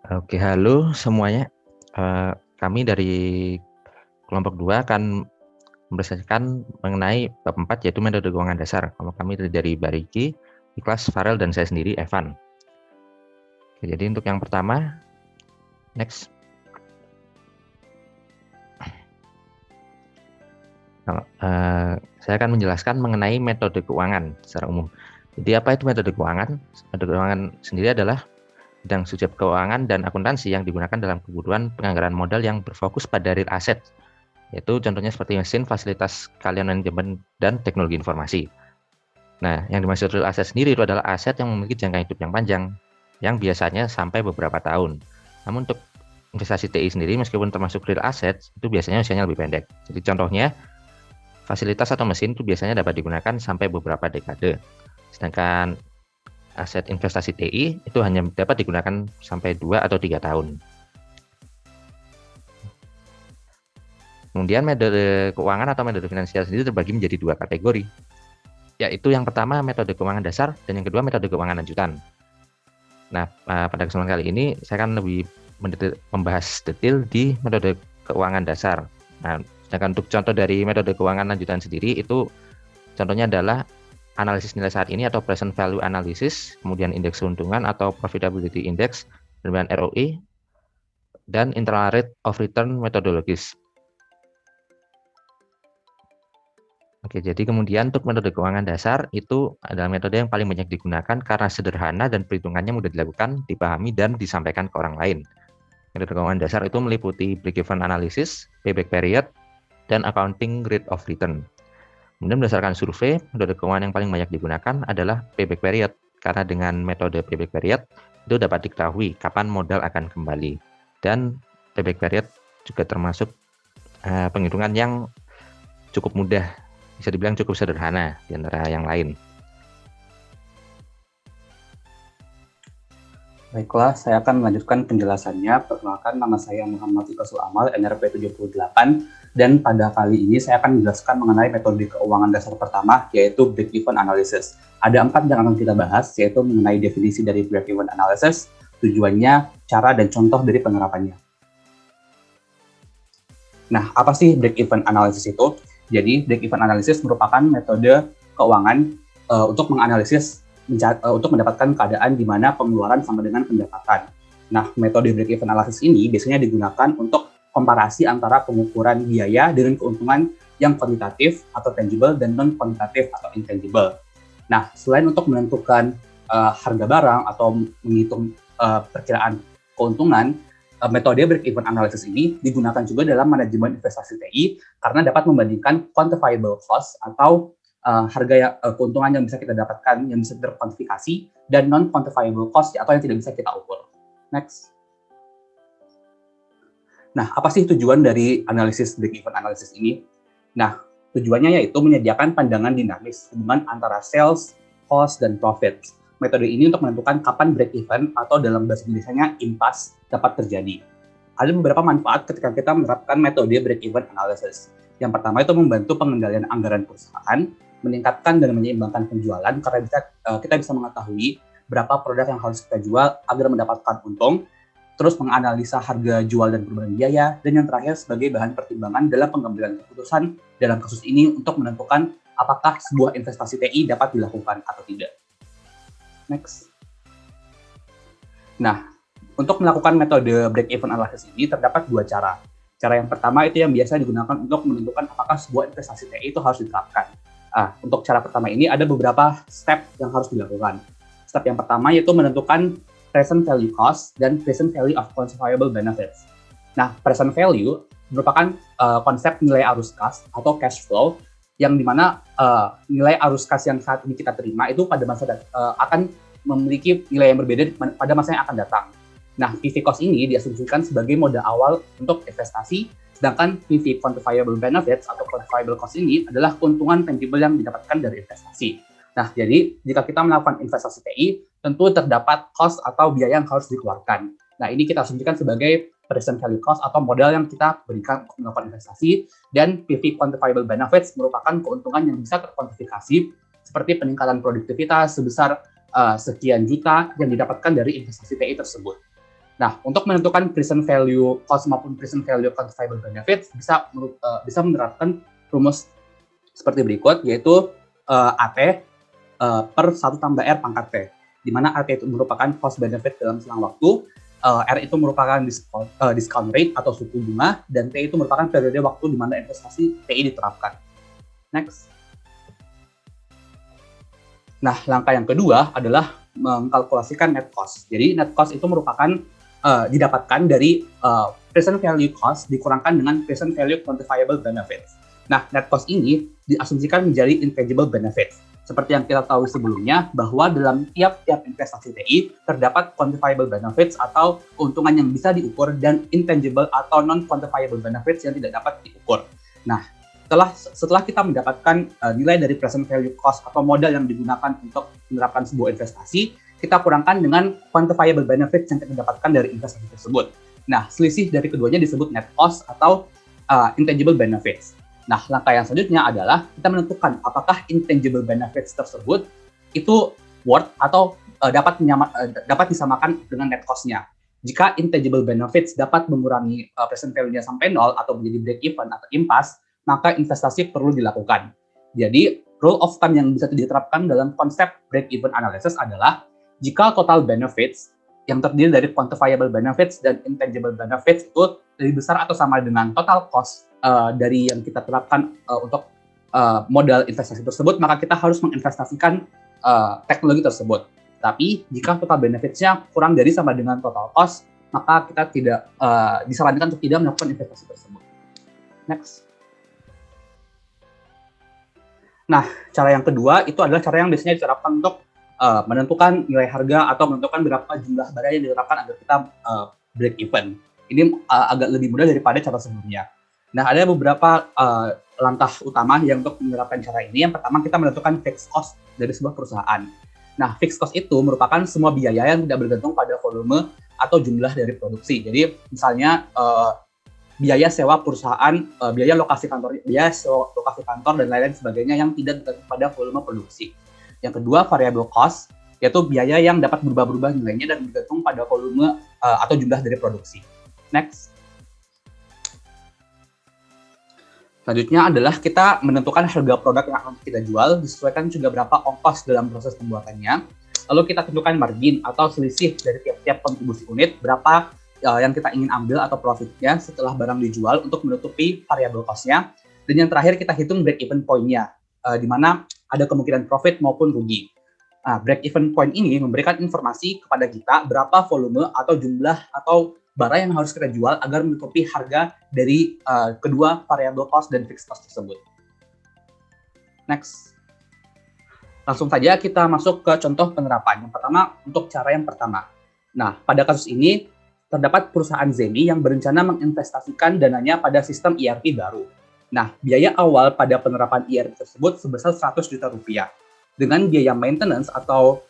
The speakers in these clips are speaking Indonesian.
Oke, halo semuanya. Kami dari kelompok 2 akan mempresentasikan mengenai bab 4 yaitu metode keuangan dasar. Kelompok kami dari Bariki, Ikhlas, Farel, dan saya sendiri, Evan. Oke, jadi untuk yang pertama, next. Saya akan menjelaskan mengenai metode keuangan secara umum. Jadi apa itu metode keuangan? Metode keuangan sendiri adalah bidang subjek keuangan dan akuntansi yang digunakan dalam kebutuhan penganggaran modal yang berfokus pada real asset, yaitu contohnya seperti mesin, fasilitas kalian manajemen, dan teknologi informasi. Nah, yang dimaksud real asset sendiri itu adalah aset yang memiliki jangka hidup yang panjang, yang biasanya sampai beberapa tahun. Namun untuk investasi TI sendiri, meskipun termasuk real asset, itu biasanya usianya lebih pendek. Jadi contohnya, fasilitas atau mesin itu biasanya dapat digunakan sampai beberapa dekade. Sedangkan aset investasi TI itu hanya dapat digunakan sampai 2 atau 3 tahun. Kemudian metode keuangan atau metode finansial sendiri terbagi menjadi 2 kategori, yaitu yang pertama metode keuangan dasar dan yang kedua metode keuangan lanjutan. Nah, pada kesempatan kali ini saya akan lebih membahas detail di metode keuangan dasar. Nah, sedangkan untuk contoh dari metode keuangan lanjutan sendiri itu contohnya adalah analisis nilai saat ini atau present value analysis, kemudian indeks keuntungan atau profitability index, kemudian ROE, dan internal rate of return metodologis. Oke, jadi kemudian untuk metode keuangan dasar itu adalah metode yang paling banyak digunakan karena sederhana dan perhitungannya mudah dilakukan, dipahami, dan disampaikan ke orang lain. Metode keuangan dasar itu meliputi break-even analysis, payback period, dan accounting rate of return. Kemudian berdasarkan survei, metode keuangan yang paling banyak digunakan adalah payback period, karena dengan metode payback period itu dapat diketahui kapan modal akan kembali. Dan payback period juga termasuk penghitungan yang cukup mudah, bisa dibilang cukup sederhana di antara yang lain. Baiklah, saya akan melanjutkan penjelasannya. Perkenalkan, nama saya Muhammad Ikasul Amal, NRP 78, dan pada kali ini saya akan menjelaskan mengenai metode keuangan dasar pertama, yaitu break-even analysis. Ada 4 yang akan kita bahas, yaitu mengenai definisi dari break-even analysis, tujuannya, cara, dan contoh dari penerapannya. Nah, apa sih break-even analysis itu? Jadi, break-even analysis merupakan metode keuangan untuk menganalisis untuk mendapatkan keadaan di mana pengeluaran sama dengan pendapatan. Nah, metode break-even analysis ini biasanya digunakan untuk komparasi antara pengukuran biaya dengan keuntungan yang kuantitatif atau tangible dan non-kuantitatif atau intangible. Nah, selain untuk menentukan harga barang atau menghitung perkiraan keuntungan, metode break-even analysis ini digunakan juga dalam manajemen investasi TI karena dapat membandingkan quantifiable cost atau harga keuntungan yang bisa kita dapatkan, yang bisa terkuantifikasi, dan non-quantifiable cost atau yang tidak bisa kita ukur. Next. Nah, apa sih tujuan dari analisis break-even analysis ini? Nah, tujuannya yaitu menyediakan pandangan dinamis hubungan antara sales, cost, dan profit. Metode ini untuk menentukan kapan break-even atau dalam bahasa Indonesia impasse dapat terjadi. Ada beberapa manfaat ketika kita menerapkan metode break-even analysis. Yang pertama itu membantu pengendalian anggaran perusahaan, meningkatkan dan menyeimbangkan penjualan karena kita bisa mengetahui berapa produk yang harus kita jual agar mendapatkan untung, terus menganalisa harga jual dan perubahan biaya, dan yang terakhir sebagai bahan pertimbangan dalam pengambilan keputusan dalam kasus ini untuk menentukan apakah sebuah investasi TI dapat dilakukan atau tidak. Next. Nah, untuk melakukan metode break-even analysis ini terdapat 2 cara. Cara yang pertama itu yang biasa digunakan untuk menentukan apakah sebuah investasi TI itu harus diterapkan. Untuk cara pertama ini ada beberapa step yang harus dilakukan. Step yang pertama yaitu menentukan present value cost dan present value of quantifiable benefits. Nah, present value merupakan konsep nilai arus kas atau cash flow yang dimana nilai arus kas yang saat ini kita terima itu pada masa akan memiliki nilai yang berbeda pada masa yang akan datang. Nah, PV cost ini diasumsikan sebagai modal awal untuk investasi, sedangkan PV quantifiable benefits atau quantifiable cost ini adalah keuntungan tangible yang didapatkan dari investasi. Nah, jadi jika kita melakukan investasi TI, tentu terdapat cost atau biaya yang harus dikeluarkan. Nah, ini kita asumsikan sebagai present value cost atau modal yang kita berikan untuk melakukan investasi, dan PV quantifiable benefits merupakan keuntungan yang bisa terkuantifikasi seperti peningkatan produktivitas sebesar sekian juta yang didapatkan dari investasi TI tersebut. Nah, untuk menentukan present value cost maupun present value quantifiable benefits bisa menerapkan rumus seperti berikut, yaitu AT per 1 tambah R pangkat T, di mana AT itu merupakan cost benefit dalam selang waktu, R itu merupakan discount rate atau suku bunga, dan T itu merupakan periode waktu di mana investasi TI diterapkan. Next. Nah, langkah yang kedua adalah mengkalkulasikan net cost. Jadi net cost itu merupakan didapatkan dari present value cost dikurangkan dengan present value quantifiable benefits. Nah, net cost ini diasumsikan menjadi intangible benefits. Seperti yang kita tahu sebelumnya, bahwa dalam tiap-tiap investasi TI terdapat quantifiable benefits atau keuntungan yang bisa diukur dan intangible atau non-quantifiable benefits yang tidak dapat diukur. Nah, setelah kita mendapatkan nilai dari present value cost atau modal yang digunakan untuk menerapkan sebuah investasi, kita kurangkan dengan quantifiable benefits yang kita dapatkan dari investasi tersebut. Nah, selisih dari keduanya disebut net cost atau intangible benefits. Nah, langkah yang selanjutnya adalah kita menentukan apakah intangible benefits tersebut itu worth atau dapat disamakan dengan net cost-nya. Jika intangible benefits dapat mengurangi present value-nya sampai 0 atau menjadi break even atau impasse, maka investasi perlu dilakukan. Jadi, rule of thumb yang bisa diterapkan dalam konsep break even analysis adalah jika total benefits yang terdiri dari quantifiable benefits dan intangible benefits itu lebih besar atau sama dengan total cost dari yang kita terapkan untuk modal investasi tersebut, maka kita harus menginvestasikan teknologi tersebut. Tapi jika total benefits-nya kurang dari sama dengan total cost, maka kita tidak disarankan untuk tidak melakukan investasi tersebut. Next. Nah, cara yang kedua itu adalah cara yang biasanya diterapkan untuk menentukan nilai harga atau menentukan berapa jumlah barang yang diterapkan agar kita break even. Ini agak lebih mudah daripada cara sebelumnya. Nah, ada beberapa langkah utama yang untuk menerapkan cara ini. Yang pertama, kita menentukan fixed cost dari sebuah perusahaan. Nah, fixed cost itu merupakan semua biaya yang tidak bergantung pada volume atau jumlah dari produksi. Jadi, misalnya biaya sewa perusahaan, biaya lokasi kantor, dan lain-lain sebagainya yang tidak bergantung pada volume produksi. Yang kedua, variable cost, yaitu biaya yang dapat berubah-ubah nilainya dan bergantung pada volume atau jumlah dari produksi. Next. Selanjutnya adalah kita menentukan harga produk yang akan kita jual, disesuaikan juga berapa ongkos dalam proses pembuatannya. Lalu kita tentukan margin atau selisih dari tiap-tiap kontribusi unit, berapa yang kita ingin ambil atau profitnya setelah barang dijual untuk menutupi variable cost-nya. Dan yang terakhir kita hitung break-even point-nya, di mana ada kemungkinan profit maupun rugi. Nah, break-even point ini memberikan informasi kepada kita berapa volume atau jumlah atau barang yang harus kita jual agar menutupi harga dari kedua variable cost dan fixed cost tersebut. Next. Langsung saja kita masuk ke contoh penerapan. Yang pertama, untuk cara yang pertama. Nah, pada kasus ini, terdapat perusahaan Zeni yang berencana menginvestasikan dananya pada sistem ERP baru. Nah, biaya awal pada penerapan ERP tersebut sebesar 100 juta rupiah. Dengan biaya maintenance atau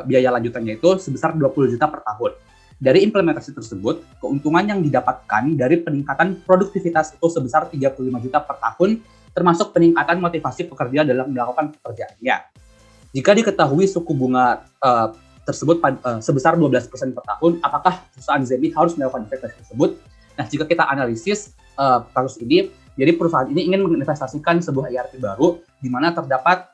biaya lanjutannya itu sebesar 20 juta per tahun. Dari implementasi tersebut, keuntungan yang didapatkan dari peningkatan produktivitas itu sebesar 35 juta per tahun, termasuk peningkatan motivasi pekerja dalam melakukan pekerjaannya. Jika diketahui suku bunga tersebut sebesar 12% per tahun, apakah perusahaan Zeni harus melakukan investasi tersebut? Nah, jika kita analisis kasus ini, jadi perusahaan ini ingin menginvestasikan sebuah ERP baru, di mana terdapat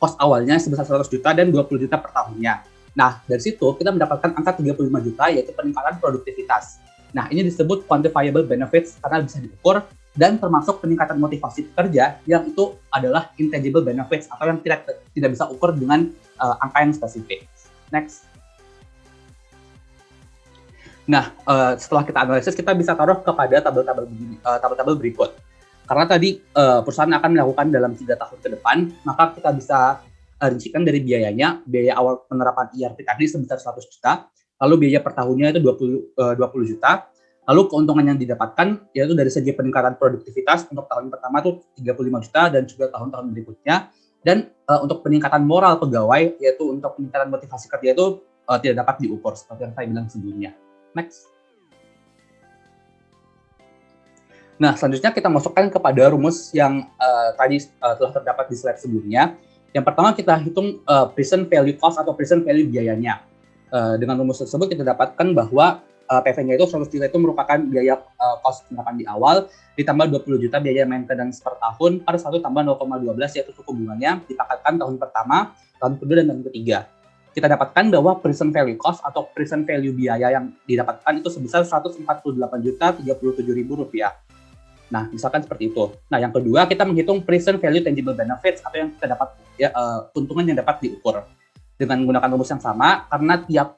cost awalnya sebesar 100 juta dan 20 juta per tahunnya. Nah, dari situ kita mendapatkan angka 35 juta, yaitu peningkatan produktivitas. Nah, ini disebut quantifiable benefits karena bisa diukur, dan termasuk peningkatan motivasi pekerja yang itu adalah intangible benefits atau yang tidak bisa ukur dengan angka yang spesifik. Next. Nah, setelah kita analisis, kita bisa taruh kepada tabel-tabel berikut. Karena tadi perusahaan akan melakukan dalam 3 tahun ke depan, maka kita bisa rincikan dari biayanya. Biaya awal penerapan ERP tadi sebesar 100 juta, lalu biaya per tahunnya itu 20 juta, lalu keuntungan yang didapatkan yaitu dari segi peningkatan produktivitas untuk tahun pertama itu 35 juta dan juga tahun-tahun berikutnya, dan untuk peningkatan moral pegawai yaitu untuk peningkatan motivasi kerja itu tidak dapat diukur seperti yang saya bilang sebelumnya. Next. Nah, selanjutnya kita masukkan kepada rumus yang tadi telah terdapat di slide sebelumnya. Yang pertama kita hitung present value cost atau present value biayanya. Dengan rumus tersebut kita dapatkan bahwa PV-nya itu 100 juta itu merupakan biaya cost penerapan di awal, ditambah 20 juta biaya maintenance per tahun, per 1 tambah 0,12 yaitu suku bunganya dipakatkan tahun pertama, tahun kedua, dan tahun ketiga. Kita dapatkan bahwa present value cost atau present value biaya yang didapatkan itu sebesar Rp148.037.000. Nah, misalkan seperti itu. Nah, yang kedua kita menghitung present value tangible benefits atau yang kita dapat keuntungan yang dapat diukur dengan menggunakan rumus yang sama, karena tiap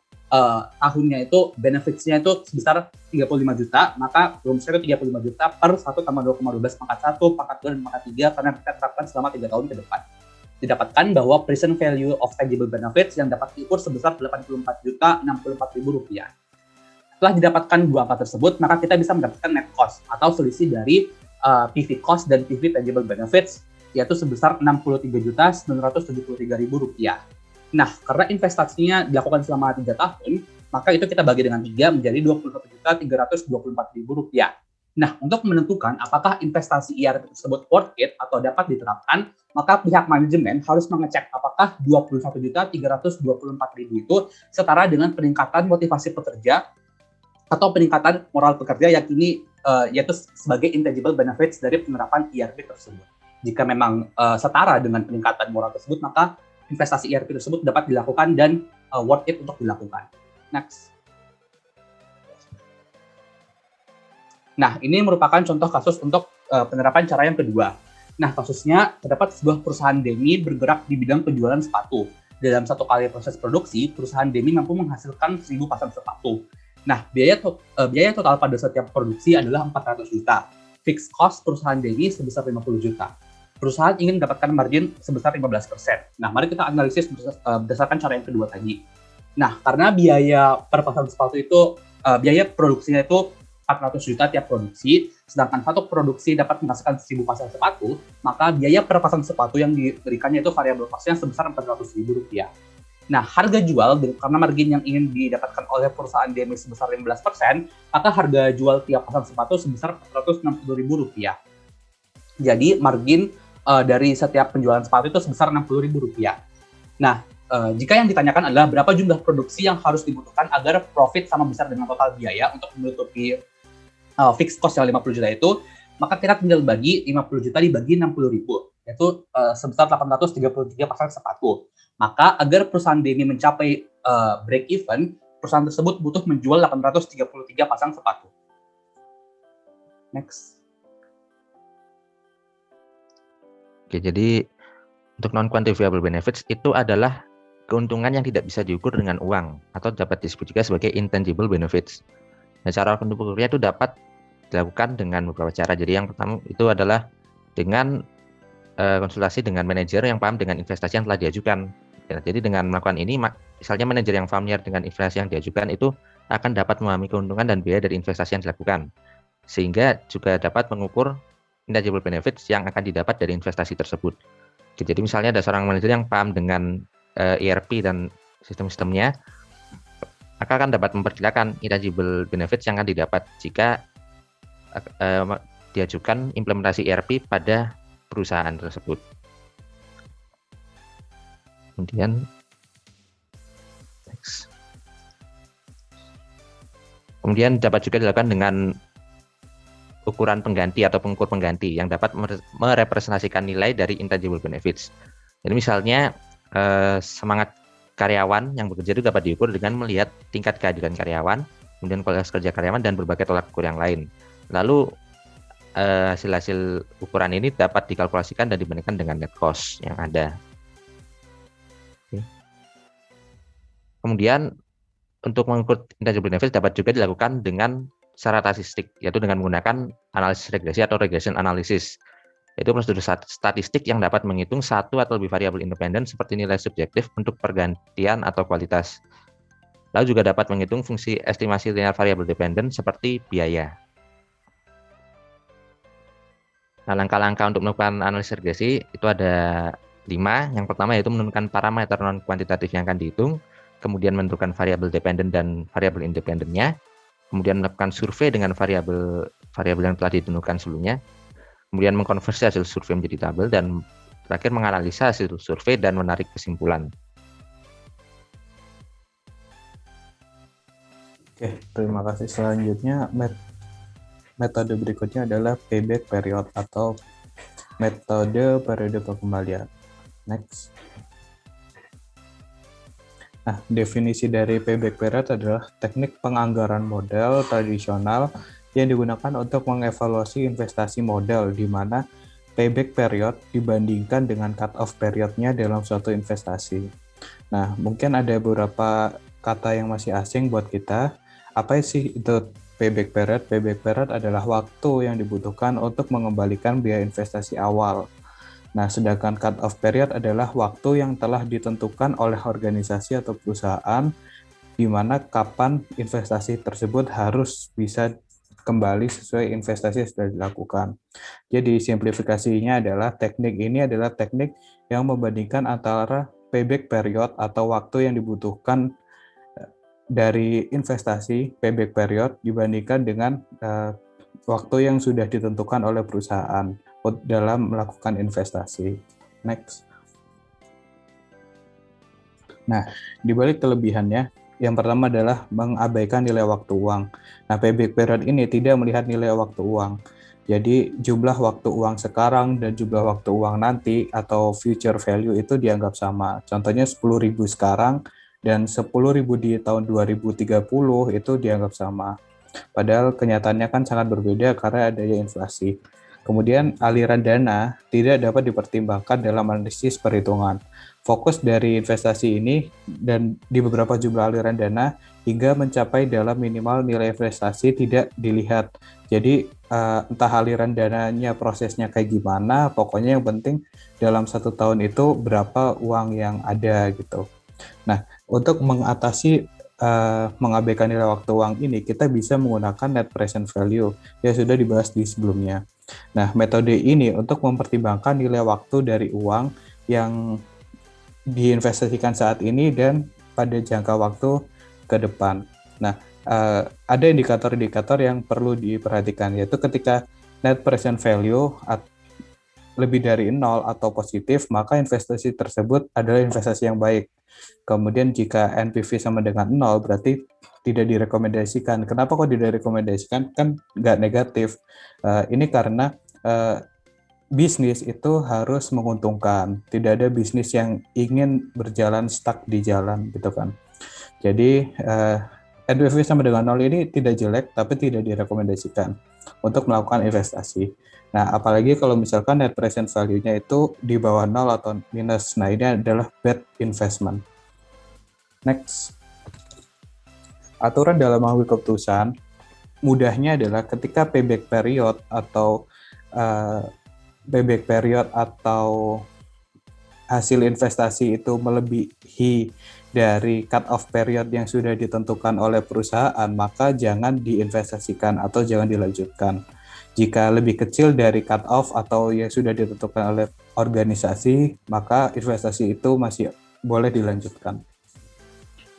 tahunnya itu benefits-nya itu sebesar 35 juta, maka rumusnya itu 35 juta per 1 tambah 0,12 pangkat 1, pangkat 2, dan pangkat 3 karena kita terapkan selama 3 tahun ke depan. Didapatkan bahwa present value of tangible benefits yang dapat diukur sebesar Rp84.064.000. Setelah didapatkan dua angka tersebut, maka kita bisa mendapatkan net cost atau selisih dari PV cost dan PV tangible benefits, yaitu sebesar Rp63.973.000. Nah, karena investasinya dilakukan selama 3 tahun, maka itu kita bagi dengan 3 menjadi Rp21.324.000. Nah, untuk menentukan apakah investasi IRP tersebut worth it atau dapat diterapkan, maka pihak manajemen harus mengecek apakah Rp21.324.000 itu setara dengan peningkatan motivasi pekerja atau peningkatan moral pekerja yang ini yaitu sebagai intangible benefits dari penerapan IRP tersebut. Jika memang setara dengan peningkatan moral tersebut, maka investasi IRP tersebut dapat dilakukan dan worth it untuk dilakukan. Next. Nah, ini merupakan contoh kasus untuk penerapan cara yang kedua. Nah, kasusnya terdapat sebuah perusahaan demi bergerak di bidang penjualan sepatu. Dalam satu kali proses produksi, perusahaan demi mampu menghasilkan 1.000 pasang sepatu. Nah, biaya total pada setiap produksi adalah 400 juta. Fixed cost perusahaan demi sebesar 50 juta. Perusahaan ingin mendapatkan margin sebesar 15%. Nah, mari kita analisis berdasarkan cara yang kedua tadi. Nah, karena biaya per pasang sepatu itu, biaya produksinya itu 400 juta tiap produksi, sedangkan satu produksi dapat menghasilkan 1.000 pasang sepatu, maka biaya per pasang sepatu yang diberikannya itu variabel costnya sebesar Rp400.000. Nah, harga jual, karena margin yang ingin didapatkan oleh perusahaan DMI sebesar 15%, maka harga jual tiap pasang sepatu sebesar Rp460.000. Jadi, margin dari setiap penjualan sepatu itu sebesar Rp60.000. Nah, jika yang ditanyakan adalah berapa jumlah produksi yang harus dibutuhkan agar profit sama besar dengan total biaya untuk menutupi fixed cost yang 50 juta itu, maka kita tinggal bagi 50 juta dibagi 60.000, yaitu sebesar 833 pasang sepatu. Maka agar perusahaan DMI mencapai break even, perusahaan tersebut butuh menjual 833 pasang sepatu. Next. Oke, jadi untuk non-quantifiable benefits itu adalah keuntungan yang tidak bisa diukur dengan uang atau dapat disebut juga sebagai intangible benefits. Nah, cara pengukurnya itu dapat dilakukan dengan beberapa cara. Jadi yang pertama itu adalah dengan konsultasi dengan manajer yang paham dengan investasi yang telah diajukan. Ya, jadi dengan melakukan ini, misalnya manajer yang familiar dengan investasi yang diajukan itu akan dapat memahami keuntungan dan biaya dari investasi yang dilakukan, sehingga juga dapat mengukur intangible benefits yang akan didapat dari investasi tersebut. Jadi misalnya ada seorang manajer yang paham dengan ERP dan sistem-sistemnya, maka akan dapat memperkirakan intangible benefits yang akan didapat jika diajukan implementasi ERP pada perusahaan tersebut. Kemudian next. Kemudian dapat juga dilakukan dengan ukuran pengganti atau pengukur pengganti yang dapat merepresentasikan nilai dari intangible benefits. Jadi misalnya semangat karyawan yang bekerja itu dapat diukur dengan melihat tingkat kehadiran karyawan, kemudian kualitas kerja karyawan, dan berbagai tolak ukur yang lain. Lalu hasil-hasil ukuran ini dapat dikalkulasikan dan dibandingkan dengan net cost yang ada. Oke. Kemudian untuk mengukur intangible benefits dapat juga dilakukan dengan secara statistik, yaitu dengan menggunakan analisis regresi atau regression analysis. Itu prosedur statistik yang dapat menghitung satu atau lebih variabel independen seperti nilai subjektif untuk pergantian atau kualitas. Lalu juga dapat menghitung fungsi estimasi linear variabel dependen seperti biaya. Nah, langkah-langkah untuk melakukan analisis regresi itu ada 5. Yang pertama yaitu menentukan parameter non-kuantitatif yang akan dihitung, kemudian menentukan variabel dependen dan variabel independennya, kemudian melakukan survei dengan variabel yang telah ditentukan sebelumnya, kemudian mengkonversi hasil survei menjadi tabel, dan terakhir menganalisa hasil survei dan menarik kesimpulan. Oke, terima kasih. Selanjutnya metode berikutnya adalah payback period atau metode periode pengembalian. Next. Nah, definisi dari payback period adalah teknik penganggaran modal tradisional yang digunakan untuk mengevaluasi investasi modal, di mana payback period dibandingkan dengan cut-off periodnya dalam suatu investasi. Nah, mungkin ada beberapa kata yang masih asing buat kita. Apa sih itu payback period? Payback period adalah waktu yang dibutuhkan untuk mengembalikan biaya investasi awal. Nah, sedangkan cut-off period adalah waktu yang telah ditentukan oleh organisasi atau perusahaan di mana kapan investasi tersebut harus bisa kembali sesuai investasi yang sudah dilakukan. Jadi simplifikasinya adalah teknik ini adalah teknik yang membandingkan antara payback period atau waktu yang dibutuhkan dari investasi payback period dibandingkan dengan waktu yang sudah ditentukan oleh perusahaan dalam melakukan investasi. Next. Nah, dibalik kelebihannya, yang pertama adalah mengabaikan nilai waktu uang. Nah, payback period ini tidak melihat nilai waktu uang. Jadi, jumlah waktu uang sekarang dan jumlah waktu uang nanti atau future value itu dianggap sama. Contohnya 10.000 sekarang dan 10.000 di tahun 2030 itu dianggap sama. Padahal kenyataannya kan sangat berbeda karena adanya inflasi. Kemudian aliran dana tidak dapat dipertimbangkan dalam analisis perhitungan. Fokus dari investasi ini dan di beberapa jumlah aliran dana hingga mencapai dalam minimal nilai investasi tidak dilihat. Jadi entah aliran dananya prosesnya kayak gimana, pokoknya yang penting dalam 1 tahun itu berapa uang yang ada gitu. Nah, untuk mengatasi mengabaikan nilai waktu uang ini, kita bisa menggunakan net present value yang sudah dibahas di sebelumnya. Nah, metode ini untuk mempertimbangkan nilai waktu dari uang yang diinvestasikan saat ini dan pada jangka waktu ke depan. Nah, ada indikator-indikator yang perlu diperhatikan, yaitu ketika net present value lebih dari 0 atau positif, maka investasi tersebut adalah investasi yang baik. Kemudian jika NPV sama dengan 0, berarti tidak direkomendasikan. Kenapa kok tidak direkomendasikan? Kan nggak negatif. Ini karena bisnis itu harus menguntungkan. Tidak ada bisnis yang ingin berjalan stuck di jalan, gitu kan. Jadi NPV sama dengan 0 ini tidak jelek, tapi tidak direkomendasikan untuk melakukan investasi. Nah, apalagi kalau misalkan net present value-nya itu di bawah 0 atau minus. Nah, ini adalah bad investment. Next. Aturan dalam mengambil keputusan, mudahnya adalah ketika payback period atau hasil investasi itu melebihi dari cut-off period yang sudah ditentukan oleh perusahaan, maka jangan diinvestasikan atau jangan dilanjutkan. Jika lebih kecil dari cut-off atau yang sudah ditentukan oleh organisasi, maka investasi itu masih boleh dilanjutkan.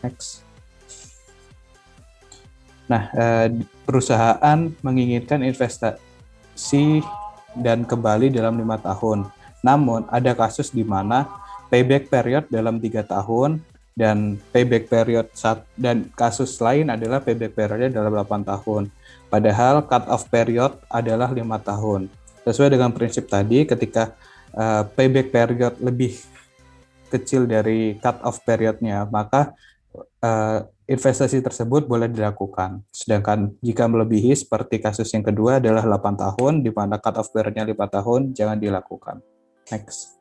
Next. Nah, perusahaan menginginkan investasi dan kembali dalam 5 tahun. Namun, ada kasus di mana payback period dalam 3 tahun dan payback period dan kasus lain adalah payback period dalam 8 tahun. Padahal cut-off period adalah 5 tahun. Sesuai dengan prinsip tadi, ketika payback period lebih kecil dari cut-off periodnya, maka investasi tersebut boleh dilakukan. Sedangkan jika melebihi seperti kasus yang kedua adalah 8 tahun, di mana cut-off periodnya 5 tahun, jangan dilakukan. Next.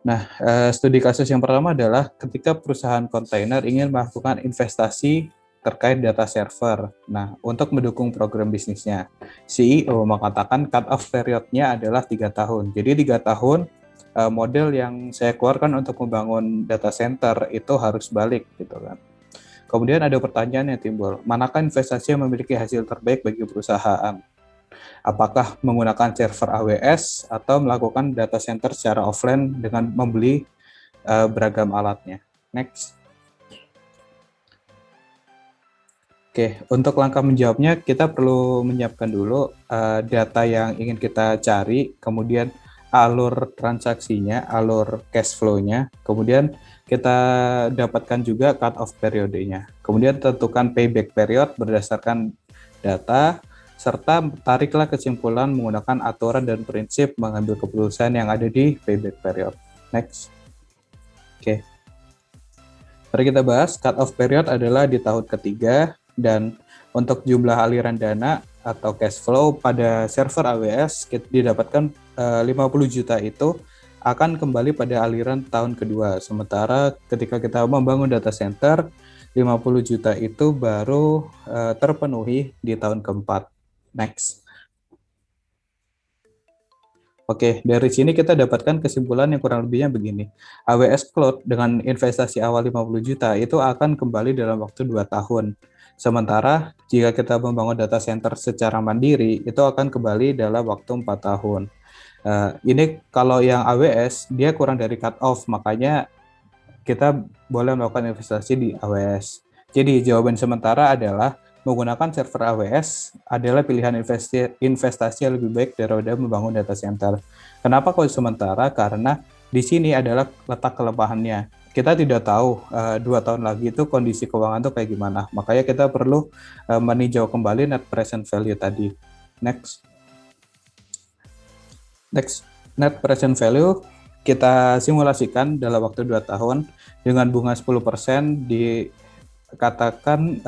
Nah, studi kasus yang pertama adalah ketika perusahaan kontainer ingin melakukan investasi terkait data server. Nah, untuk mendukung program bisnisnya, CEO mengatakan cut-off periodnya adalah 3 tahun. Jadi 3 tahun model yang saya keluarkan untuk membangun data center itu harus balik gitu kan. Kemudian ada pertanyaan yang timbul, manakah investasi yang memiliki hasil terbaik bagi perusahaan? Apakah menggunakan server AWS atau melakukan data center secara offline dengan membeli beragam alatnya? Next. Oke, untuk langkah menjawabnya kita perlu menyiapkan dulu data yang ingin kita cari, kemudian alur transaksinya, alur cash flow-nya, kemudian kita dapatkan juga cut-off periodenya. Kemudian tentukan payback period berdasarkan data, serta tariklah kesimpulan menggunakan aturan dan prinsip mengambil keputusan yang ada di payback period. Next. Oke. Mari kita bahas, cut-off period adalah di tahun ketiga, dan untuk jumlah aliran dana atau cash flow pada server AWS didapatkan 50 juta itu akan kembali pada aliran tahun kedua. Sementara ketika kita membangun data center, 50 juta itu baru terpenuhi di tahun keempat. Next. Oke, dari sini kita dapatkan kesimpulan yang kurang lebihnya begini. AWS Cloud dengan investasi awal 50 juta itu akan kembali dalam waktu 2 tahun. Sementara jika kita membangun data center secara mandiri, itu akan kembali dalam waktu 4 tahun. Ini kalau yang AWS, dia kurang dari cut off, makanya kita boleh melakukan investasi di AWS. Jadi jawaban sementara adalah menggunakan server AWS adalah pilihan investasi yang lebih baik daripada membangun data center. Kenapa kok sementara? Karena di sini adalah letak kelemahannya. Kita tidak tahu 2 tahun lagi itu kondisi keuangan itu kayak gimana. Makanya kita perlu meninjau kembali net present value tadi. Next. Net present value kita simulasikan dalam waktu 2 tahun dengan bunga 10%, dikatakan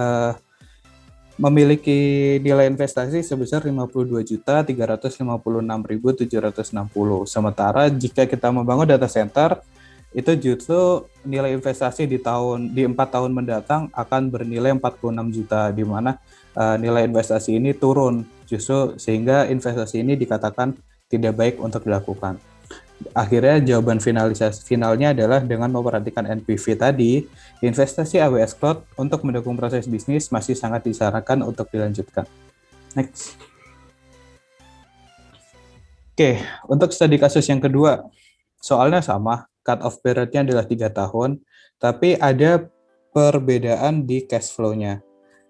memiliki nilai investasi sebesar 52.356.760. Sementara jika kita membangun data center, itu justru nilai investasi di 4 tahun mendatang akan bernilai 46 juta, di mana nilai investasi ini turun justru, sehingga investasi ini dikatakan tidak baik untuk dilakukan. Akhirnya jawaban finalnya adalah dengan memperhatikan NPV tadi, investasi AWS Cloud untuk mendukung proses bisnis masih sangat disarankan untuk dilanjutkan. Next. Oke, untuk studi kasus yang kedua, soalnya sama, cut-off period-nya adalah 3 tahun, tapi ada perbedaan di cash flow-nya.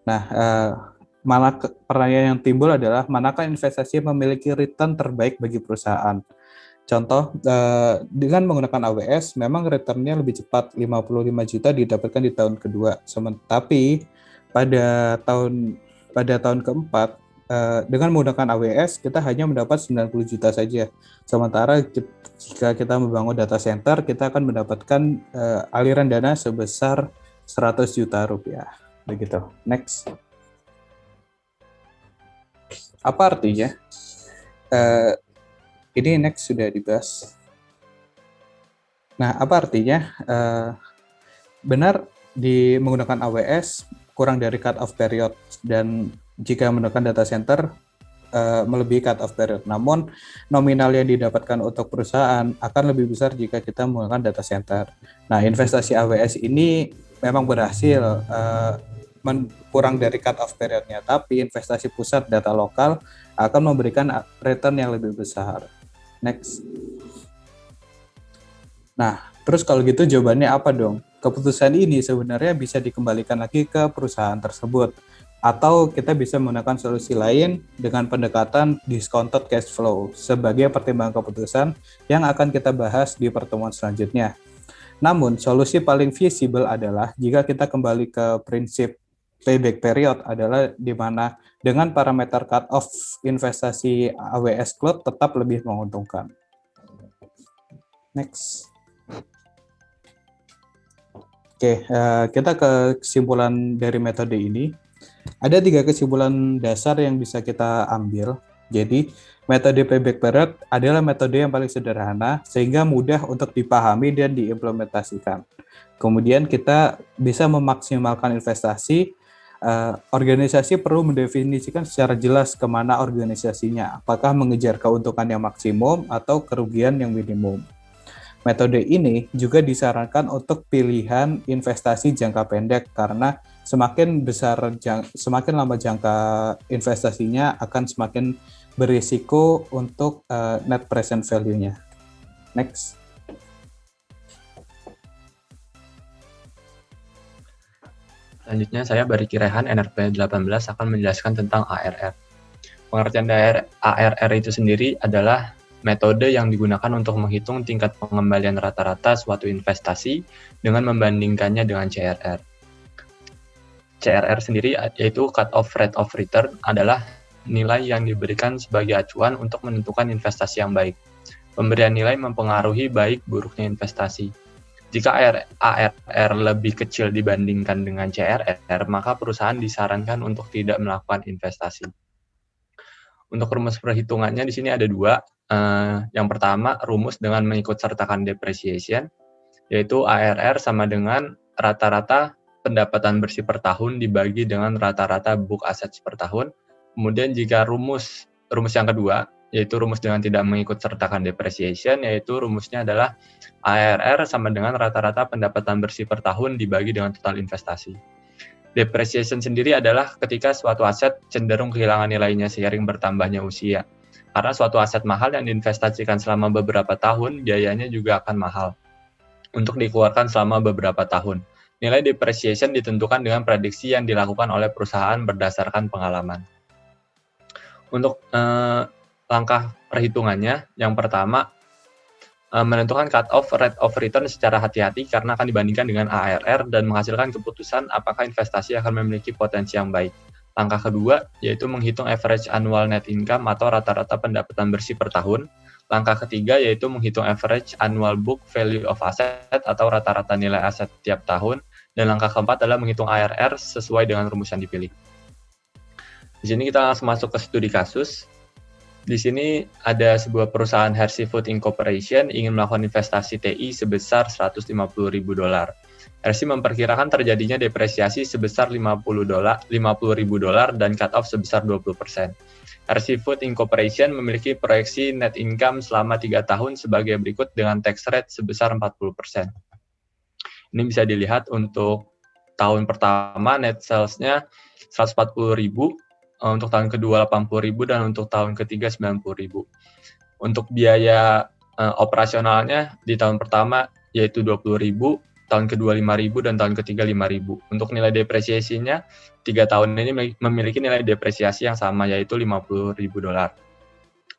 Nah, pertanyaan yang timbul adalah manakah investasi yang memiliki return terbaik bagi perusahaan? Contoh, dengan menggunakan AWS, memang return-nya lebih cepat, 55 juta didapatkan di tahun kedua. Tapi pada tahun keempat, dengan menggunakan AWS, kita hanya mendapat 90 juta saja. Sementara jika kita membangun data center, kita akan mendapatkan aliran dana sebesar 100 juta rupiah. Begitu. Next. Apa artinya? Ini next sudah dibahas. Nah, apa artinya? Benar menggunakan AWS kurang dari cut-off period, dan jika menggunakan data center melebihi cut-off period. Namun nominal yang didapatkan untuk perusahaan akan lebih besar jika kita menggunakan data center. Nah, investasi AWS ini memang berhasil kurang dari cut-off periodnya, tapi investasi pusat data lokal akan memberikan return yang lebih besar. Next. Nah, terus kalau gitu jawabannya apa dong? Keputusan ini sebenarnya bisa dikembalikan lagi ke perusahaan tersebut, atau kita bisa menggunakan solusi lain dengan pendekatan discounted cash flow sebagai pertimbangan keputusan yang akan kita bahas di pertemuan selanjutnya. Namun, solusi paling visible adalah jika kita kembali ke prinsip payback period, adalah di mana dengan parameter cut-off investasi AWS Cloud tetap lebih menguntungkan. Next. Oke, kita ke kesimpulan dari metode ini. Ada 3 kesimpulan dasar yang bisa kita ambil. Jadi, metode payback period adalah metode yang paling sederhana sehingga mudah untuk dipahami dan diimplementasikan. Kemudian kita bisa memaksimalkan investasi. Organisasi perlu mendefinisikan secara jelas kemana organisasinya, apakah mengejar keuntungan yang maksimum atau kerugian yang minimum. Metode ini juga disarankan untuk pilihan investasi jangka pendek karena semakin lama jangka investasinya akan semakin berisiko untuk net present value-nya. Next. Selanjutnya saya Bariki Rehan, NRP 18 akan menjelaskan tentang ARR. Pengertian dari ARR itu sendiri adalah metode yang digunakan untuk menghitung tingkat pengembalian rata-rata suatu investasi dengan membandingkannya dengan CRR. CRR sendiri, yaitu Cut Off Rate of Return, adalah nilai yang diberikan sebagai acuan untuk menentukan investasi yang baik. Pemberian nilai mempengaruhi baik buruknya investasi. Jika ARR lebih kecil dibandingkan dengan CRR, maka perusahaan disarankan untuk tidak melakukan investasi. Untuk rumus perhitungannya di sini ada dua. Yang pertama, rumus dengan mengikut sertakan depreciation, yaitu ARR sama dengan rata-rata pendapatan bersih per tahun dibagi dengan rata-rata book assets per tahun. Kemudian jika rumus yang kedua, yaitu rumus dengan tidak mengikut sertakan depreciation, yaitu rumusnya adalah ARR sama dengan rata-rata pendapatan bersih per tahun dibagi dengan total investasi. Depreciation sendiri adalah ketika suatu aset cenderung kehilangan nilainya seiring bertambahnya usia. Karena suatu aset mahal yang diinvestasikan selama beberapa tahun, biayanya juga akan mahal untuk dikeluarkan selama beberapa tahun. Nilai depreciation ditentukan dengan prediksi yang dilakukan oleh perusahaan berdasarkan pengalaman. Untuk langkah perhitungannya, yang pertama, menentukan cut-off rate of return secara hati-hati karena akan dibandingkan dengan ARR dan menghasilkan keputusan apakah investasi akan memiliki potensi yang baik. Langkah kedua, yaitu menghitung average annual net income atau rata-rata pendapatan bersih per tahun. Langkah ketiga, yaitu menghitung average annual book value of asset atau rata-rata nilai aset tiap tahun. Dan langkah keempat adalah menghitung ARR sesuai dengan rumus yang dipilih. Di sini kita langsung masuk ke studi kasus. Di sini ada sebuah perusahaan Hershey Food Incorporation ingin melakukan investasi TI sebesar $150.000. Hershey memperkirakan terjadinya depresiasi sebesar $50.000 dan cut-off sebesar 20%. Hershey Food Incorporation memiliki proyeksi net income selama 3 tahun sebagai berikut dengan tax rate sebesar 40%. Ini bisa dilihat untuk tahun pertama net sales-nya 140.000, untuk tahun kedua 80.000 dan untuk tahun ketiga 90.000. Untuk biaya operasionalnya di tahun pertama yaitu 20.000, tahun kedua 5.000 dan tahun ketiga 5.000. Untuk nilai depresiasinya 3 tahun ini memiliki nilai depresiasi yang sama yaitu $50.000.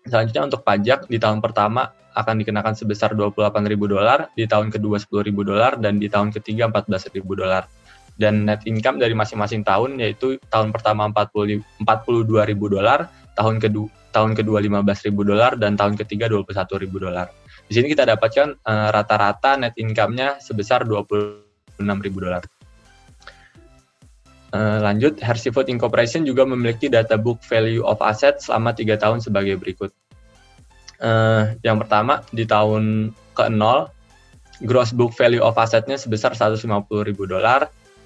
Selanjutnya untuk pajak di tahun pertama akan dikenakan sebesar $28.000, di tahun kedua $10.000 dan di tahun ketiga $14.000. Dan net income dari masing-masing tahun yaitu tahun pertama $42.000, tahun kedua $15.000 dan tahun ketiga $21.000. Di sini kita dapatkan rata-rata net income-nya sebesar $26.000. Lanjut, Hershey Food Incorporation juga memiliki data book value of asset selama 3 tahun sebagai berikut. Yang pertama, di tahun ke-0, gross book value of asset-nya sebesar $150.000,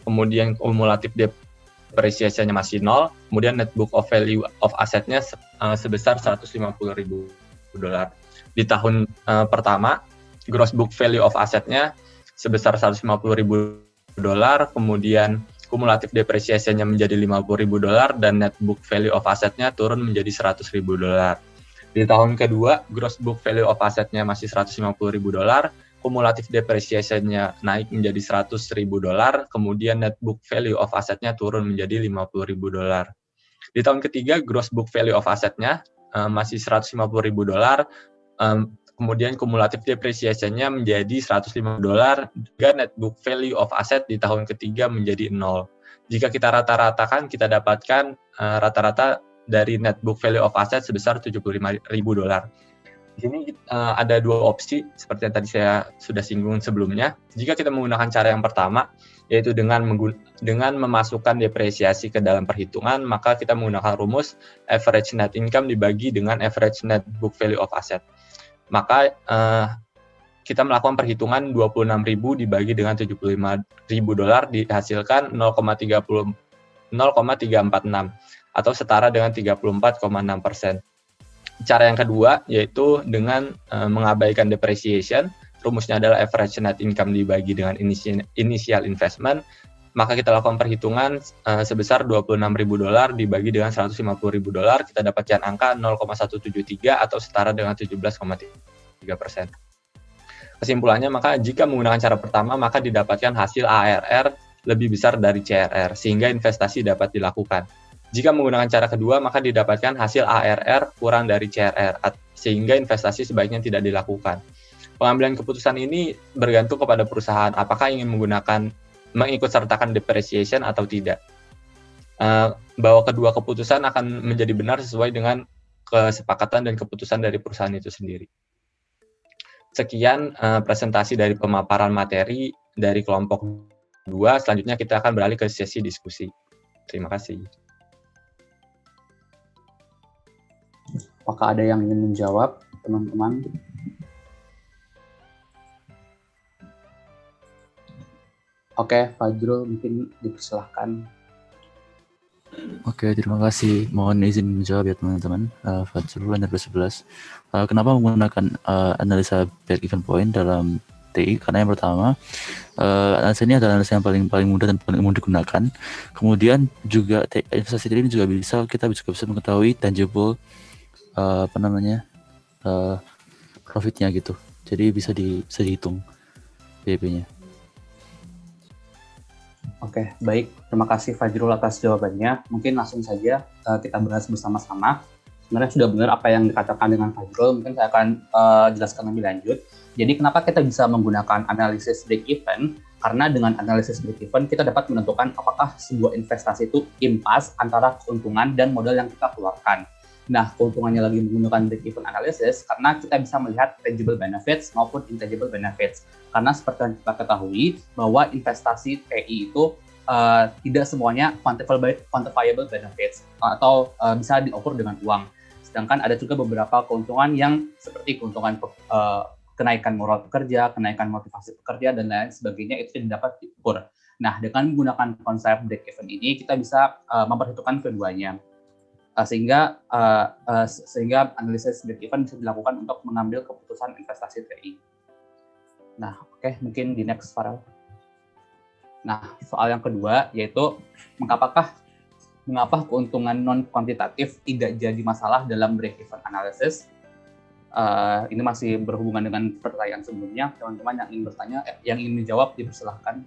kemudian kumulatif depresiasinya masih 0, kemudian net book of value of asset-nya sebesar $150.000. Di tahun pertama, gross book value of asset-nya sebesar $150.000, kemudian kumulatif depresiasinya menjadi $50.000 dan net book value of asset-nya turun menjadi $100.000. Di tahun kedua, gross book value of asset-nya masih $150.000, kumulatif depresiasinya naik menjadi $100.000, kemudian net book value of asset-nya turun menjadi $50.000. Di tahun ketiga, gross book value of asset-nya masih $150.000, kemudian kumulatif depresiasinya menjadi $105, juga net book value of asset di tahun ketiga menjadi 0. Jika kita rata-ratakan, kita dapatkan rata-rata dari net book value of asset sebesar $75.000. Di sini ada 2 opsi seperti yang tadi saya sudah singgung sebelumnya. Jika kita menggunakan cara yang pertama, yaitu dengan memasukkan depresiasi ke dalam perhitungan, maka kita menggunakan rumus average net income dibagi dengan average net book value of asset. Maka kita melakukan perhitungan 26.000 dibagi dengan $75.000 dihasilkan 0,346 atau setara dengan 34,6%. Cara yang kedua yaitu dengan mengabaikan depreciation, rumusnya adalah average net income dibagi dengan initial investment, maka kita lakukan perhitungan sebesar $26.000 dibagi dengan $150.000, kita dapatkan angka 0,173 atau setara dengan 17,3%. Kesimpulannya, maka jika menggunakan cara pertama, maka didapatkan hasil ARR lebih besar dari CRR, sehingga investasi dapat dilakukan. Jika menggunakan cara kedua, maka didapatkan hasil ARR kurang dari CRR sehingga investasi sebaiknya tidak dilakukan. Pengambilan keputusan ini bergantung kepada perusahaan apakah ingin mengikutsertakan depreciation atau tidak. Bahwa kedua keputusan akan menjadi benar sesuai dengan kesepakatan dan keputusan dari perusahaan itu sendiri. Sekian presentasi dari pemaparan materi dari kelompok 2. Selanjutnya kita akan beralih ke sesi diskusi. Terima kasih. Apakah ada yang ingin menjawab, teman-teman? Oke, Fajrul mungkin dipersilahkan. Oke, terima kasih. Mohon izin menjawab ya teman-teman. Fajrul Ender 11. Kenapa menggunakan analisa break even point dalam TI? Karena yang pertama, analisa ini adalah analisa yang paling mudah dan paling umum digunakan. Kemudian juga investasi ini juga kita bisa mengetahui tangible profitnya gitu. Jadi bisa dihitung BEP-nya. Oke, baik. Terima kasih Fajrul atas jawabannya. Mungkin langsung saja kita bahas bersama-sama. Sebenarnya sudah benar apa yang dikatakan dengan Fajrul. Mungkin saya akan jelaskan lebih lanjut. Jadi kenapa kita bisa menggunakan analisis break even? Karena dengan analisis break even kita dapat menentukan apakah sebuah investasi itu impas antara keuntungan dan modal yang kita keluarkan. Nah, keuntungannya lagi menggunakan break even analysis karena kita bisa melihat tangible benefits maupun intangible benefits. Karena seperti yang kita ketahui bahwa investasi TI itu tidak semuanya quantifiable benefits atau bisa diukur dengan uang. Sedangkan ada juga beberapa keuntungan yang seperti keuntungan kenaikan moral pekerja, kenaikan motivasi pekerja, dan lain sebagainya itu tidak dapat diukur. Nah, dengan menggunakan konsep break even ini kita bisa memperhitungkan keduanya. Sehingga analisis break even bisa dilakukan untuk mengambil keputusan investasi TI. Nah, oke, mungkin di next Farel. Nah, soal yang kedua yaitu mengapa keuntungan non kuantitatif tidak jadi masalah dalam break even analysis. Ini masih berhubungan dengan pertanyaan sebelumnya. Teman-teman yang ingin bertanya, yang ingin menjawab dipersilahkan.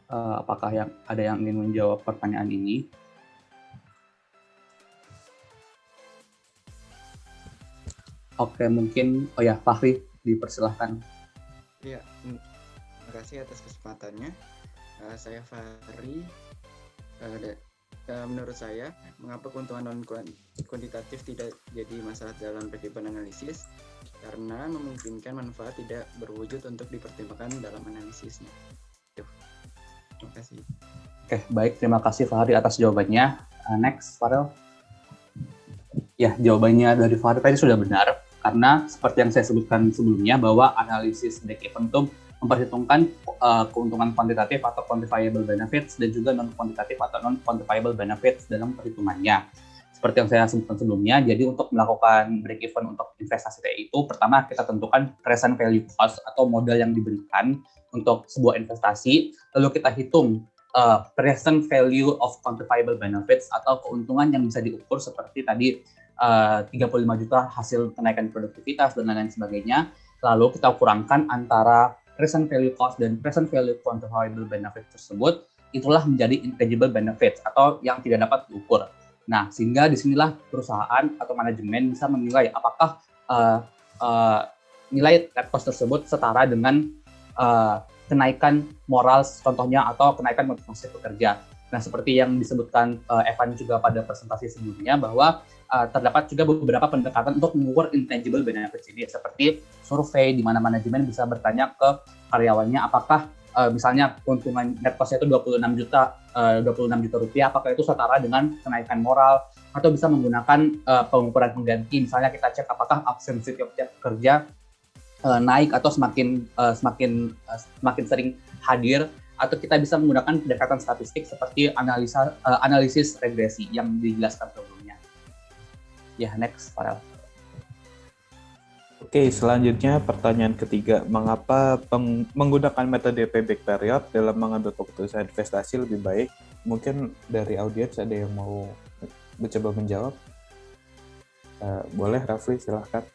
Apakah ada yang ingin menjawab pertanyaan ini? Oke, mungkin Fahri dipersilahkan. Ya, terima kasih atas kesempatannya. Saya Fahri. Menurut saya, mengapa keuntungan non kuantitatif tidak jadi masalah dalam break even analisis? Karena memungkinkan manfaat tidak berwujud untuk dipertimbangkan dalam analisisnya. Terima kasih. Oke, baik. Terima kasih Fahri atas jawabannya. Next, Farel. Ya, jawabannya dari Fahri tadi sudah benar. Karena seperti yang saya sebutkan sebelumnya, bahwa analisis break even itu memperhitungkan keuntungan kuantitatif atau quantifiable benefits dan juga non-kuantitatif atau non-quantifiable benefits dalam perhitungannya. Seperti yang saya sebutkan sebelumnya, jadi untuk melakukan break even untuk investasi TI itu, pertama kita tentukan present value cost atau modal yang diberikan untuk sebuah investasi, lalu kita hitung present value of quantifiable benefits atau keuntungan yang bisa diukur seperti tadi 35 juta hasil kenaikan produktivitas dan lain-lain sebagainya, lalu kita kurangkan antara present value cost dan present value quantifiable benefits tersebut, itulah menjadi intangible benefits atau yang tidak dapat diukur. Nah, sehingga disinilah perusahaan atau manajemen bisa menilai apakah nilai net cost tersebut setara dengan kenaikan moral contohnya atau kenaikan motivasi pekerja. Nah, seperti yang disebutkan Evan juga pada presentasi sebelumnya, bahwa terdapat juga beberapa pendekatan untuk mengukur intangible benefits ini, seperti survei di mana manajemen bisa bertanya ke karyawannya apakah misalnya keuntungan net cost-nya itu 26 juta rupiah, apakah itu setara dengan kenaikan moral, atau bisa menggunakan pengukuran pengganti, misalnya kita cek apakah absensi tiap pekerja naik atau semakin sering hadir, atau kita bisa menggunakan pendekatan statistik seperti analisis regresi yang dijelaskan sebelumnya. Ya, next, Farel. Oke, selanjutnya pertanyaan ketiga, mengapa menggunakan metode payback period dalam mengambil keputusan investasi lebih baik? Mungkin dari audiens ada yang mau mencoba menjawab? Boleh, Rafli, silahkan.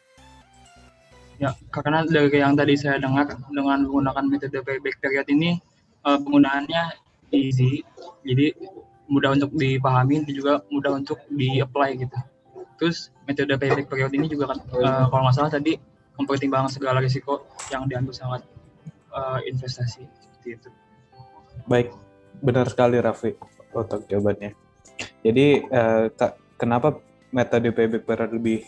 Ya, karena dari yang tadi saya dengar dengan menggunakan metode payback period ini penggunaannya easy, jadi mudah untuk dipahami dan juga mudah untuk di-apply gitu. Terus metode payback period ini juga kan kalau nggak salah tadi mempertimbangkan segala risiko yang diambil saat investasi seperti itu. Baik, benar sekali Raffi untuk jawabannya. Jadi kenapa metode payback period lebih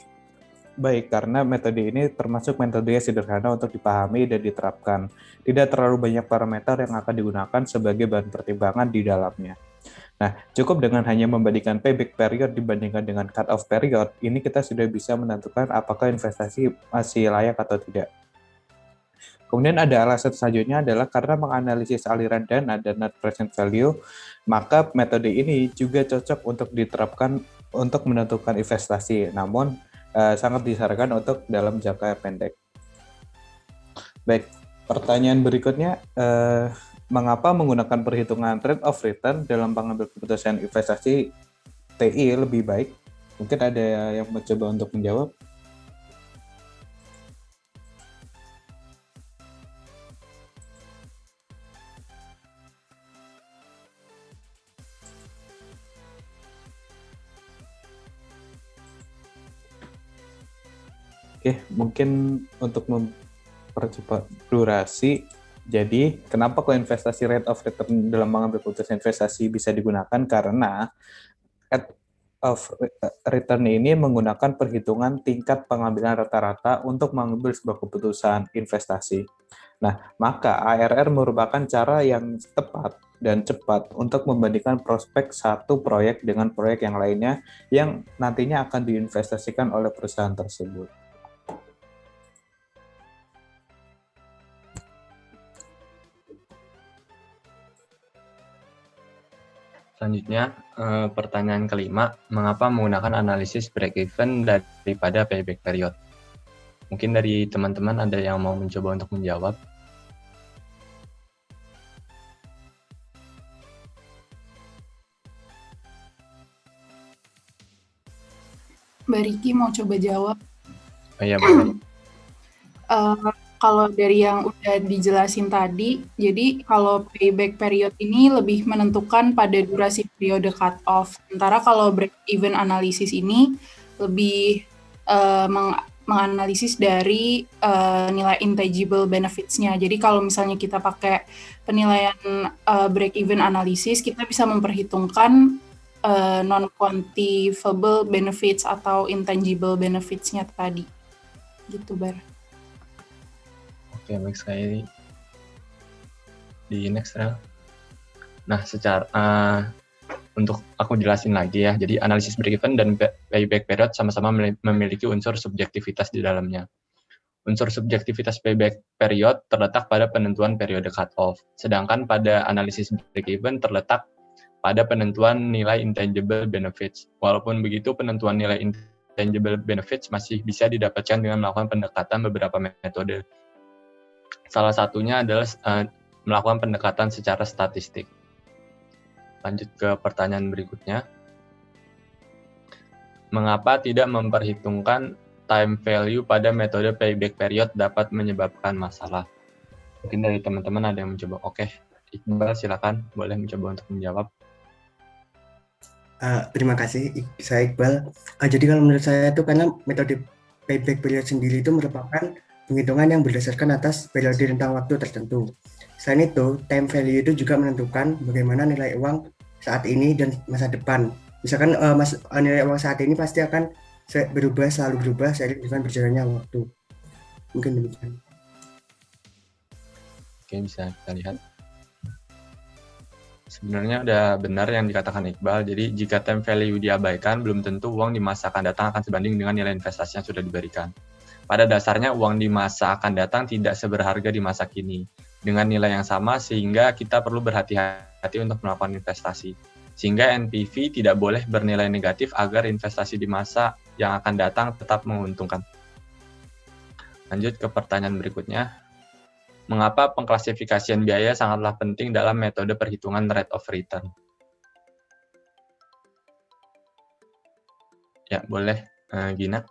baik? Karena metode ini termasuk metode yang sederhana untuk dipahami dan diterapkan. Tidak terlalu banyak parameter yang akan digunakan sebagai bahan pertimbangan di dalamnya. Nah, cukup dengan hanya membandingkan payback period dibandingkan dengan cut-off period, ini kita sudah bisa menentukan apakah investasi masih layak atau tidak. Kemudian ada alasan selanjutnya adalah karena menganalisis aliran dana dan net present value, maka metode ini juga cocok untuk diterapkan untuk menentukan investasi, namun sangat disarankan untuk dalam jangka pendek. Baik, pertanyaan berikutnya, mengapa menggunakan perhitungan rate of return dalam pengambil keputusan investasi TI lebih baik? Mungkin ada yang mencoba untuk menjawab. Oke, mungkin untuk mempercepat durasi, jadi kenapa kalau investasi rate of return dalam mengambil keputusan investasi bisa digunakan? Karena rate of return ini menggunakan perhitungan tingkat pengambilan rata-rata untuk mengambil sebuah keputusan investasi. Nah, maka ARR merupakan cara yang tepat dan cepat untuk membandingkan prospek satu proyek dengan proyek yang lainnya yang nantinya akan diinvestasikan oleh perusahaan tersebut. Selanjutnya, pertanyaan kelima, mengapa menggunakan analisis break-even daripada payback period? Mungkin dari teman-teman ada yang mau mencoba untuk menjawab. Mbak Riki mau coba jawab. Oh iya, boleh. Kalau dari yang udah dijelasin tadi, jadi kalau payback period ini lebih menentukan pada durasi periode cut-off. Sementara kalau break-even analysis ini lebih menganalisis dari nilai intangible benefits-nya. Jadi kalau misalnya kita pakai penilaian break-even analysis, kita bisa memperhitungkan non-quantifiable benefits atau intangible benefits-nya tadi. Gitu, Bar. Oke, baik sekali. Di next rel. Nah, untuk aku jelasin lagi ya. Jadi analisis break-even dan payback period sama-sama memiliki unsur subjektivitas di dalamnya. Unsur subjektivitas payback period terletak pada penentuan periode cut-off. Sedangkan pada analisis break-even terletak pada penentuan nilai intangible benefits. Walaupun begitu, penentuan nilai intangible benefits masih bisa didapatkan dengan melakukan pendekatan beberapa metode. Salah satunya adalah melakukan pendekatan secara statistik. Lanjut ke pertanyaan berikutnya. Mengapa tidak memperhitungkan time value pada metode payback period dapat menyebabkan masalah? Mungkin dari teman-teman ada yang mencoba. Oke, Iqbal silakan boleh mencoba untuk menjawab. Terima kasih, saya Iqbal. Jadi kalau menurut saya itu karena metode payback period sendiri itu merupakan penghitungan yang berdasarkan atas periode rentang waktu tertentu. Selain itu, time value itu juga menentukan bagaimana nilai uang saat ini dan masa depan. Misalkan nilai uang saat ini pasti akan selalu berubah seiring dengan berjalannya waktu. Mungkin demikian. Oke, bisa kita lihat. Sebenarnya udah benar yang dikatakan Iqbal. Jadi jika time value diabaikan, belum tentu uang di masa akan datang akan sebanding dengan nilai investasi yang sudah diberikan. Pada dasarnya uang di masa akan datang tidak seberharga di masa kini dengan nilai yang sama, sehingga kita perlu berhati-hati untuk melakukan investasi. Sehingga NPV tidak boleh bernilai negatif agar investasi di masa yang akan datang tetap menguntungkan. Lanjut ke pertanyaan berikutnya. Mengapa pengklasifikasian biaya sangatlah penting dalam metode perhitungan rate of return? Ya, boleh Gina.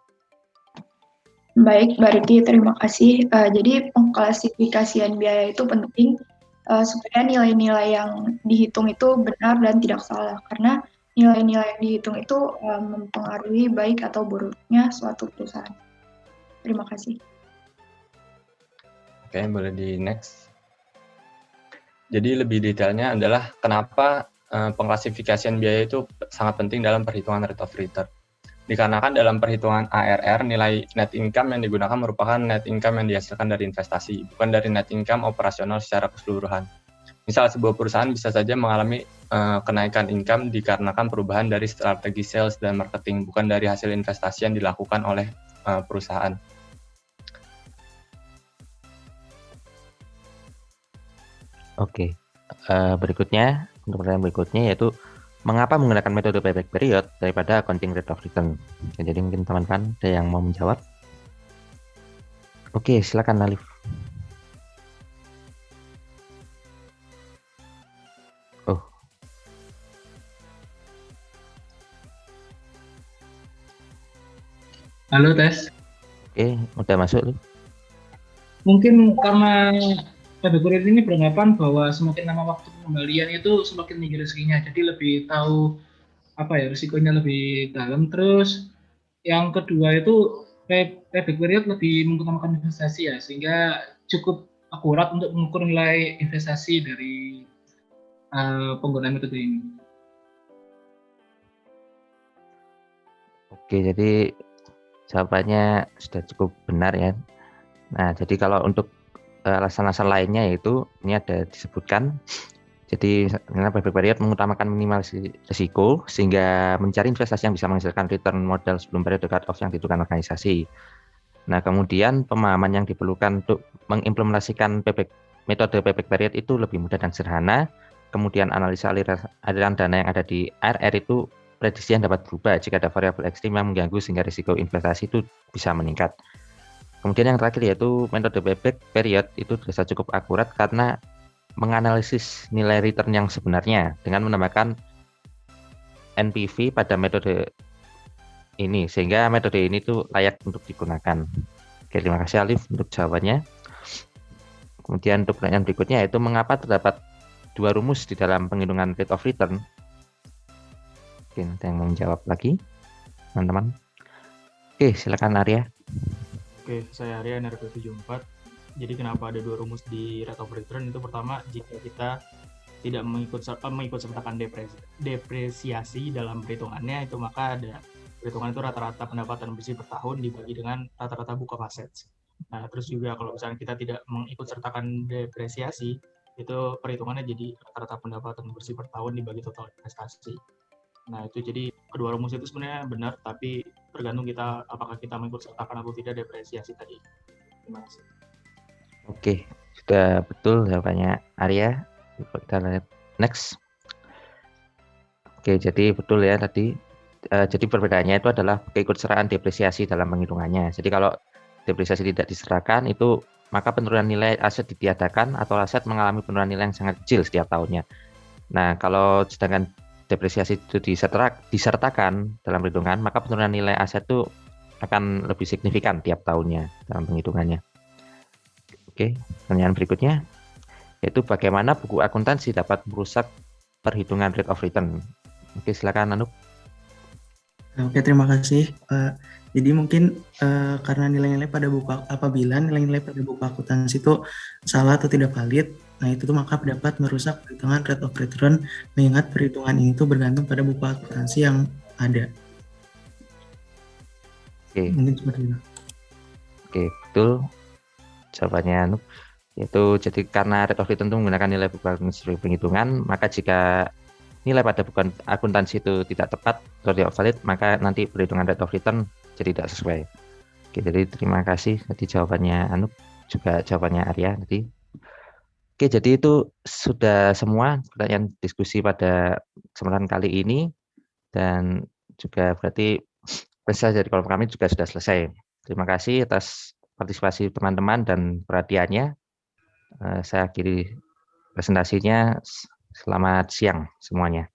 Baik, Mbak Riki, terima kasih. Jadi pengklasifikasian biaya itu penting supaya nilai-nilai yang dihitung itu benar dan tidak salah. Karena nilai-nilai yang dihitung itu mempengaruhi baik atau buruknya suatu perusahaan. Terima kasih. Oke, boleh di next. Jadi lebih detailnya adalah kenapa pengklasifikasian biaya itu sangat penting dalam perhitungan rate of return. Dikarenakan dalam perhitungan ARR, nilai net income yang digunakan merupakan net income yang dihasilkan dari investasi, bukan dari net income operasional secara keseluruhan. Misal sebuah perusahaan bisa saja mengalami kenaikan income dikarenakan perubahan dari strategi sales dan marketing, bukan dari hasil investasi yang dilakukan oleh perusahaan. Oke, berikutnya, untuk pertanyaan berikutnya yaitu mengapa menggunakan metode payback period daripada accounting rate of return? Jadi mungkin teman-teman ada yang mau menjawab? Oke, silakan Alif. Oh. Halo, tes. Oke, udah masuk, Alif. Mungkin karena payback period ini beranggapan bahwa semakin lama waktu pengembalian itu semakin tinggi rezekinya, jadi lebih tahu risikonya lebih dalam. Terus yang kedua itu payback period lebih mengutamakan investasi ya, sehingga cukup akurat untuk mengukur nilai investasi dari penggunaan metode ini. Oke, jadi jawabannya sudah cukup benar ya. Nah, jadi kalau untuk alasan-alasan lainnya yaitu ini ada disebutkan. Jadi payback period mengutamakan minimalisasi risiko sehingga mencari investasi yang bisa menghasilkan return modal sebelum periode cut off yang ditentukan organisasi. Nah, kemudian pemahaman yang diperlukan untuk mengimplementasikan metode payback period itu lebih mudah dan sederhana. Kemudian analisa aliran dana yang ada di ARR itu prediksi yang dapat berubah jika ada variabel ekstrim yang mengganggu sehingga risiko investasi itu bisa meningkat. Kemudian yang terakhir yaitu metode payback period itu bisa cukup akurat karena menganalisis nilai return yang sebenarnya dengan menambahkan NPV pada metode ini sehingga metode ini tuh layak untuk digunakan. Oke, terima kasih Alif untuk jawabannya. Kemudian untuk pertanyaan berikutnya yaitu mengapa terdapat dua rumus di dalam penghitungan rate of return? Mungkin ada yang mau menjawab lagi, teman-teman. Oke, silakan Arya. Oke, saya Arya, NRP 74. Jadi kenapa ada dua rumus di rate of return? Itu pertama, jika kita tidak mengikut sertakan depresiasi dalam perhitungannya, itu maka ada perhitungan itu rata-rata pendapatan bersih per tahun dibagi dengan rata-rata book of assets. Nah, terus juga kalau misalnya kita tidak mengikut sertakan depresiasi, itu perhitungannya jadi rata-rata pendapatan bersih per tahun dibagi total investasi. Nah, itu jadi kedua rumus itu sebenarnya benar, tapi tergantung kita apakah kita mengikut sertakan atau tidak depresiasi tadi. Terima kasih. Oke, sudah betul jawabannya Arya. Kita lihat next. Oke, jadi betul ya tadi. Jadi perbedaannya itu adalah keikutsertaan depresiasi dalam penghitungannya. Jadi kalau depresiasi tidak disertakan itu maka penurunan nilai aset ditiadakan atau aset mengalami penurunan nilai yang sangat kecil setiap tahunnya. Nah, kalau sedangkan depresiasi itu disertakan dalam perhitungan, maka penurunan nilai aset itu akan lebih signifikan tiap tahunnya dalam penghitungannya. Oke, pertanyaan berikutnya yaitu bagaimana buku akuntansi dapat merusak perhitungan rate of return. Oke, silakan Anup. Oke, terima kasih. Jadi mungkin karena nilai-nilai pada buku, apabila nilai-nilai pada buku akuntansi itu salah atau tidak valid, nah itu tuh maka dapat merusak perhitungan rate of return, mengingat perhitungan ini tuh bergantung pada buku akuntansi yang ada. Oke. Mungkin seperti itu. Oke, betul. Jawabannya Anup. Yaitu jadi karena rate of return itu menggunakan nilai buku akuntansi sebagai penghitungan, maka jika nilai pada buku akuntansi itu tidak tepat atau tidak valid, maka nanti perhitungan rate of return jadi tidak sesuai. Oke, jadi terima kasih tadi jawabannya Anup, juga jawabannya Arya tadi. Oke, jadi itu sudah semua pertanyaan diskusi pada kesempatan kali ini, dan juga berarti presentasi dari kolom kami juga sudah selesai. Terima kasih atas partisipasi teman-teman dan perhatiannya. Saya akhiri presentasinya. Selamat siang semuanya.